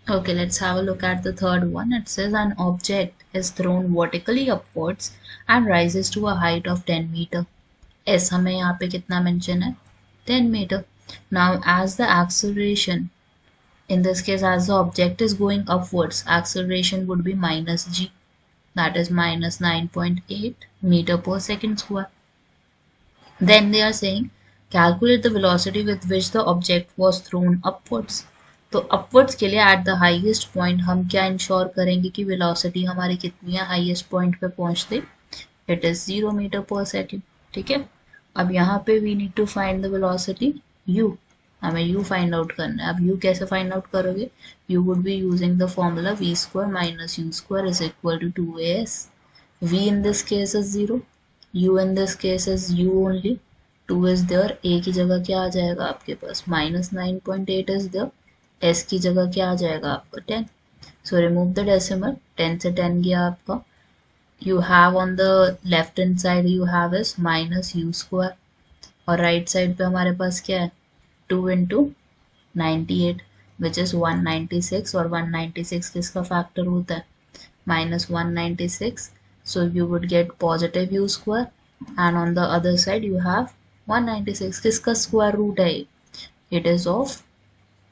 Okay, let's have a look at the third one. It says an object is thrown vertically upwards and rises to a height of 10 meter. S हमें यहाँ पे कितना mention है 10 meter. Now as the acceleration, in this case as the object is going upwards, acceleration would be minus g, that is minus 9.8 meter per second square. Then they are saying calculate the velocity with which the object was thrown upwards. तो upwards के लिए at the highest point हम क्या ensure करेंगे कि velocity हमारी कितनी है highest point पे पहुंचते, it is 0 meter per second. ठीक है, अब यहाँ पे we need to find the velocity u, हमें u find out करना है. अब u कैसे find out करोगे, you would be using the formula v square minus u square is equal to 2as. v in this case is 0, u in this case is u only, 2 is there, a की जगह क्या आ जाएगा आपके पास minus 9.8 is there, s की जगह क्या आ जाएगा आपका 10. So remove the decimal, 10 से 10 गया आपका. You have on the left hand side you have is minus u square और right side पे हमारे पास क्या है 2 into 98 which is 196 और 196 किसका फैक्टर होता है minus 196. So you would get positive u square and on the other side you have 196. किसका square root है, it is of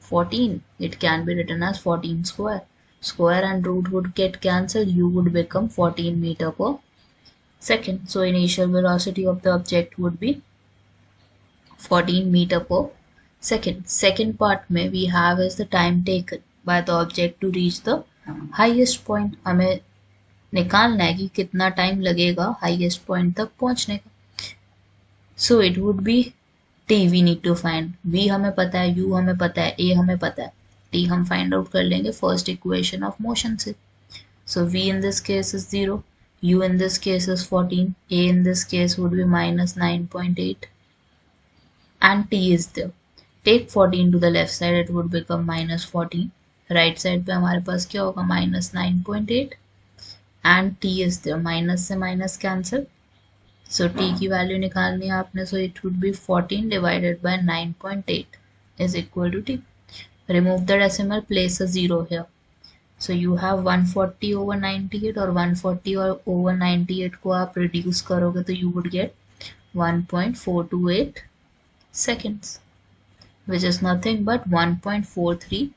14. It can be written as 14 square. Square and root would get cancelled, u would become 14 meter per second. So initial velocity of the object would be 14 meter per second. Second part में we have is the time taken by the object to reach the highest point. हमें निकालना है कि कितना time लगेगा highest point तक पहुंचने का. So it would be t we need to find. v हमें पता है, u हमें पता है, a हमें पता है, t हम फाइंड आउट कर लेंगे फर्स्ट इक्वेशन ऑफ मोशन से. सो v in this case is 0, u in this case is 14, a in this case would be minus 9.8 and t is there. Take 14 to the left side, it would become minus 14. Right side पे हमारे पास क्या होगा minus 9.8 and t is there, minus से minus cancel. So t की value निकालनी है आपने, so it would be 14 divided by 9.8 is equal to t. Remove the decimal, place a 0 here. So you have 140 over 98 और 140 over 98 को आप reduce करोगे तो you would get 1.428 seconds which is nothing but 1.43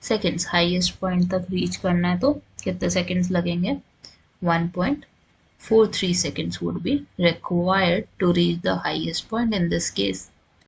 seconds. highest point तक reach करना है तो कितने seconds लगेंगे, 1.43 seconds would be required to reach the highest point in this case.